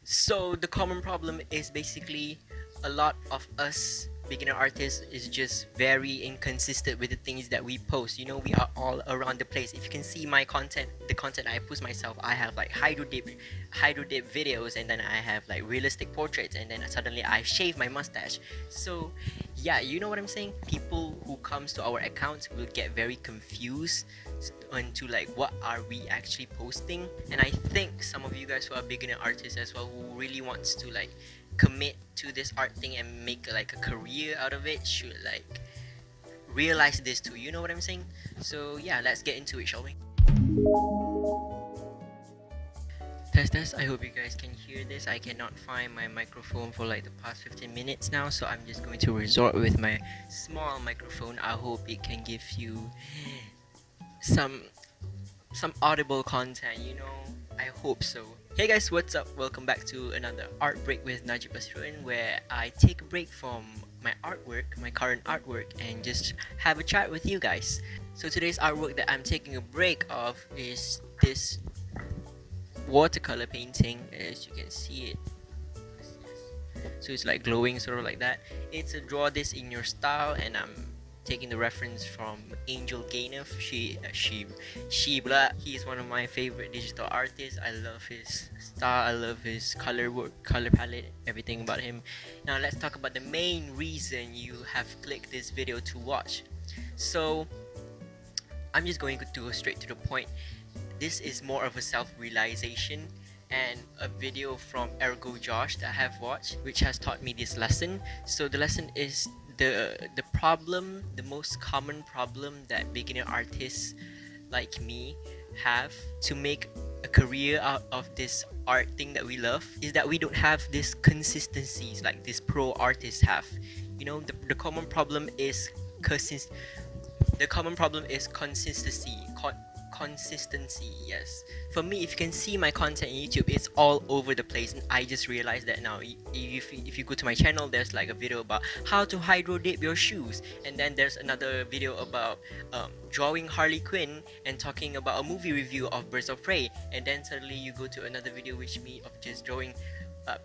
So the common problem is basically a lot of us beginner artists is just very inconsistent with the things that we post. You know, we are all around the place. If you can see my content, the content I post myself, I have like hydro dip videos, and then I have like realistic portraits, and then suddenly I shave my mustache. So yeah, you know what I'm saying? People who comes to our accounts will get very confused onto like what are we actually posting. And I think some of you guys who are beginner artists as well, who really wants to like commit to this art thing and make like a career out of it, should like realize this too. You know what I'm saying? So yeah, let's get into it, shall we? Test. I hope you guys can hear this. I cannot find my microphone for like the past 15 minutes now, so I'm just going to resort with my small microphone. I hope it can give you some audible content, you know. I hope so. Hey guys, what's up? Welcome back to another art break with Najib, where I take a break from my artwork, my current artwork, and just have a chat with you guys. So today's artwork that I'm taking a break of is this watercolor painting. As you can see it, so it's like glowing, sort of like that. It's a draw this in your style, and I'm taking the reference from Angel Gainov. He's one of my favorite digital artists. I love his style, I love his color work, color palette, everything about him. Now let's talk about the main reason you have clicked this video to watch. So I'm just going to go straight to the point. This is more of a self-realization and a video from Ergo Josh that I have watched, which has taught me this lesson. So the lesson is the most common problem that beginner artists like me have to make a career out of this art thing that we love, is that we don't have this consistencies like these pro artists have. You know, the common problem is consistency. Consistency, yes. For me, if you can see my content on YouTube, it's all over the place, and I just realized that now. If you go to my channel, there's like a video about how to hydro dip your shoes, and then there's another video about drawing Harley Quinn and talking about a movie review of Birds of Prey, and then suddenly you go to another video which me of just drawing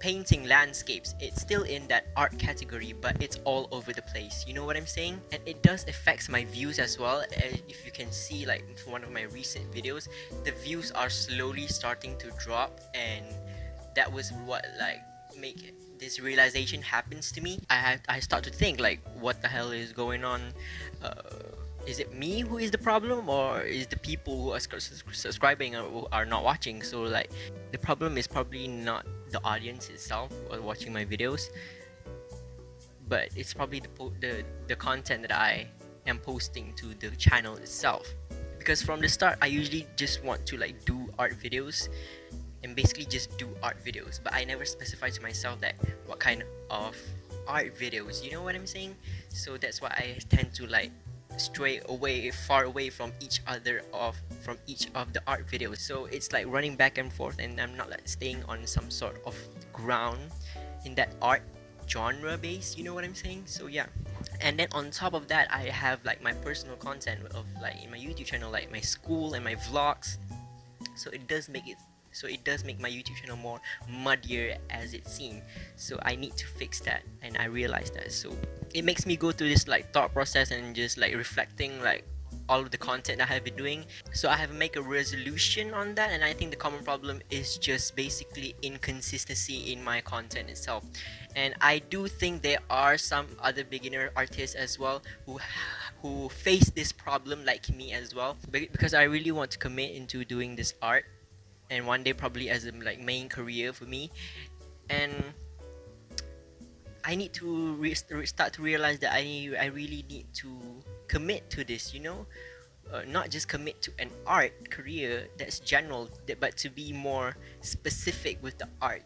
painting landscapes. It's still in that art category, but it's all over the place. You know what I'm saying? And it does affect my views as well. If you can see, like one of my recent videos, the views are slowly starting to drop, and that was what like make this realization happens to me. I start to think like, what the hell is going on? Is it me who is the problem, or is the people who are subscribing or are not watching? So like, the problem is probably not the audience itself or watching my videos, but it's probably the content that I am posting to the channel itself. Because from the start, I usually just want to like do art videos and basically just do art videos, but I never specify to myself that what kind of art videos, you know what I'm saying? So that's why I tend to like stray away, far away from each of the art videos. So it's like running back and forth, and I'm not like staying on some sort of ground in that art genre base, you know what I'm saying? So yeah. And then on top of that, I have like my personal content of like in my YouTube channel, like my school and my vlogs. So it does make my YouTube channel more muddier as it seems. So I need to fix that, and I realized that. So it makes me go through this like thought process and just like reflecting like all of the content I have been doing. So I have make a resolution on that, and I think the common problem is just basically inconsistency in my content itself. And I do think there are some other beginner artists as well who face this problem like me as well, because I really want to commit into doing this art, and one day probably as a like main career for me. And I need to start to realize that I really need to commit to this, you know. Not just commit to an art career that's general, but to be more specific with the art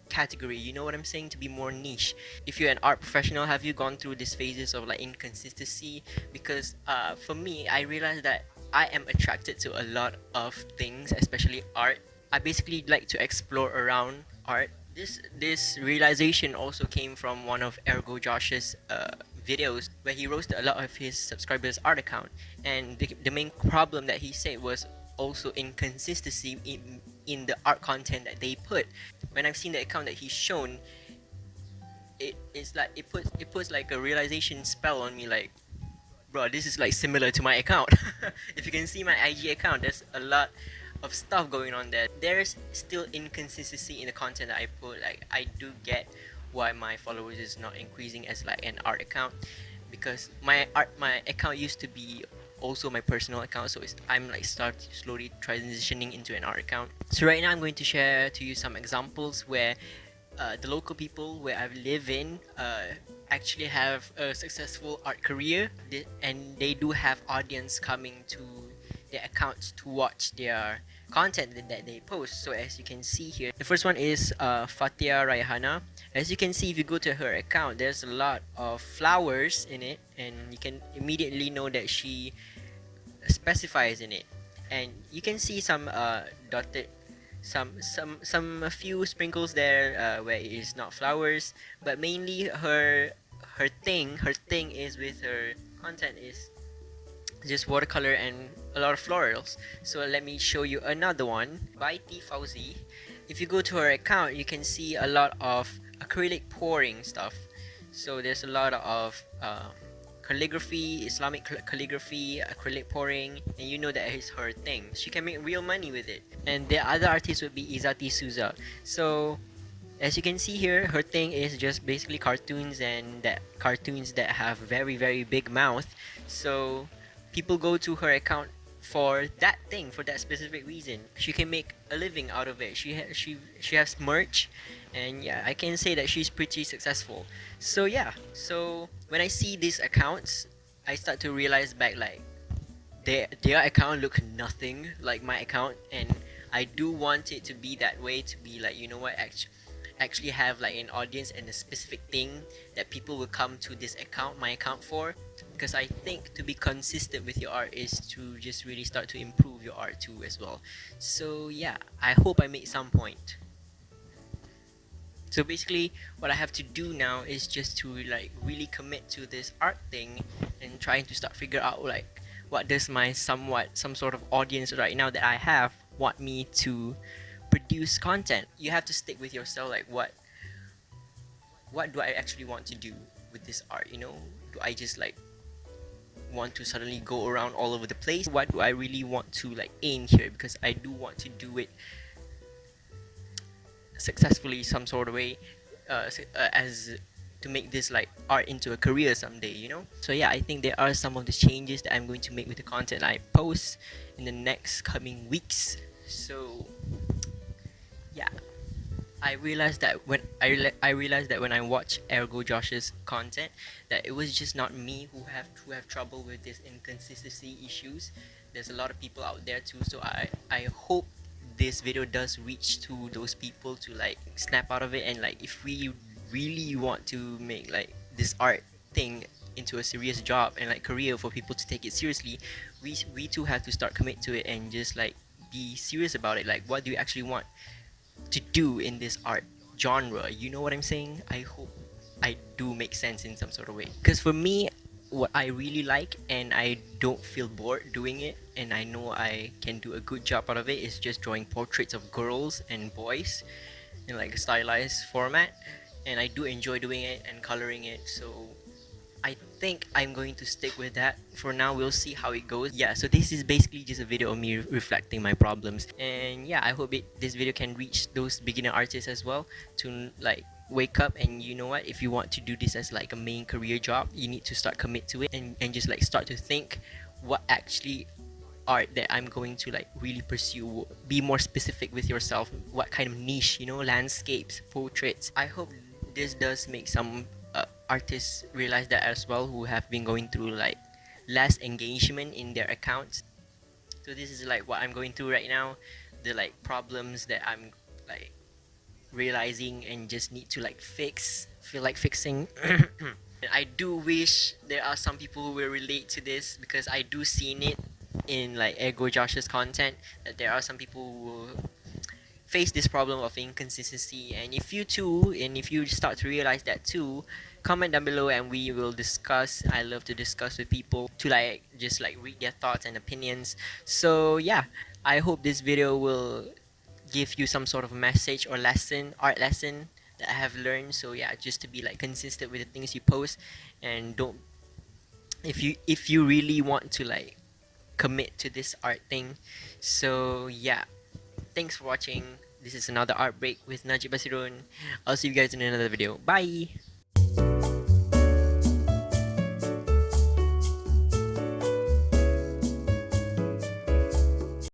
category, you know what I'm saying? To be more niche. If you're an art professional, have you gone through these phases of like inconsistency? Because for me, I realized that I am attracted to a lot of things, especially art. I basically like to explore around art. This realization also came from one of Ergo Josh's videos, where he roasted a lot of his subscribers' art account, and the main problem that he said was also inconsistency in the art content that they put. When I've seen the account that he's shown, it's like it puts like a realization spell on me, like, bro, this is like similar to my account. If you can see my IG account, there's a lot of stuff going on there. There's still inconsistency in the content that I put. Like, I do get why my followers is not increasing as like an art account, because my account used to be also my personal account, so I'm like slowly transitioning into an art account. So right now I'm going to share to you some examples where the local people where I live in actually have a successful art career, and they do have audience coming to their accounts to watch their content that they post. So as you can see here, the first one is Fatia Raihana. As you can see, if you go to her account, there's a lot of flowers in it, and you can immediately know that she specifies in it. And you can see some dotted, a few sprinkles there where it is not flowers, but mainly her thing is with her content is just watercolor and a lot of florals. So let me show you another one by T Fauzi. If you go to her account, you can see a lot of acrylic pouring stuff. So there's a lot of calligraphy, Islamic calligraphy, acrylic pouring, and you know that is her thing. She can make real money with it. And the other artist would be Izati Souza. So as you can see here, her thing is just basically cartoons, and that cartoons that have very big mouth. So people go to her account for that thing, for that specific reason. She can make a living out of it. She has merch, and yeah, I can say that she's pretty successful. So yeah, so when I see these accounts, I start to realize back, like, their account look nothing like my account, and I do want it to be that way, to be like, you know what, actually have like an audience and a specific thing that people will come to this account, my account, for. Because I think to be consistent with your art is to just really start to improve your art too as well. So yeah, I hope I made some point. So basically what I have to do now is just to like really commit to this art thing, and trying to start figure out like what does my some sort of audience right now that I have want me to produce content. You have to stick with yourself, like what do I actually want to do with this art, you know? Do I just like want to suddenly go around all over the place? What do I really want to like aim here? Because I do want to do it successfully some sort of way, as to make this like art into a career someday, you know? So yeah, I think there are some of the changes that I'm going to make with the content I post in the next coming weeks. So yeah, I realized that when I watch Ergo Josh's content, that it was just not me who have trouble with this inconsistency issues. There's a lot of people out there too. So I hope this video does reach to those people to like snap out of it, and like if we really want to make like this art thing into a serious job and like career for people to take it seriously, we too have to start commit to it and just like be serious about it. Like, what do you actually want to do in this art genre? You know what I'm saying? I hope I do make sense in some sort of way. Because for me, what I really like, and I don't feel bored doing it, and I know I can do a good job out of it, is just drawing portraits of girls and boys in like a stylized format. And I do enjoy doing it and coloring it, so I think I'm going to stick with that. For now, we'll see how it goes. Yeah, so this is basically just a video of me reflecting my problems. And yeah, I hope this video can reach those beginner artists as well, to like wake up. And you know what, if you want to do this as like a main career job, you need to start commit to it, and just like start to think what actually art that I'm going to like really pursue. Be more specific with yourself, what kind of niche, you know, landscapes, portraits. I hope this does make some artists realize that as well, who have been going through like less engagement in their accounts. So this is like what I'm going through right now, the like problems that I'm like realizing and just need to like feel like fixing. And I do wish there are some people who will relate to this, because I do seen it in like Ego Josh's content, that there are some people who will face this problem of inconsistency. And if you start to realize that too, comment down below and we will discuss. I love to discuss with people, to like just like read their thoughts and opinions. So yeah, I hope this video will give you some sort of message or lesson, art lesson that I have learned. So yeah, just to be like consistent with the things you post, and don't, if you really want to like commit to this art thing. So yeah, thanks for watching. This is another art break with Najib Basirun. I'll see you guys in another video. Bye.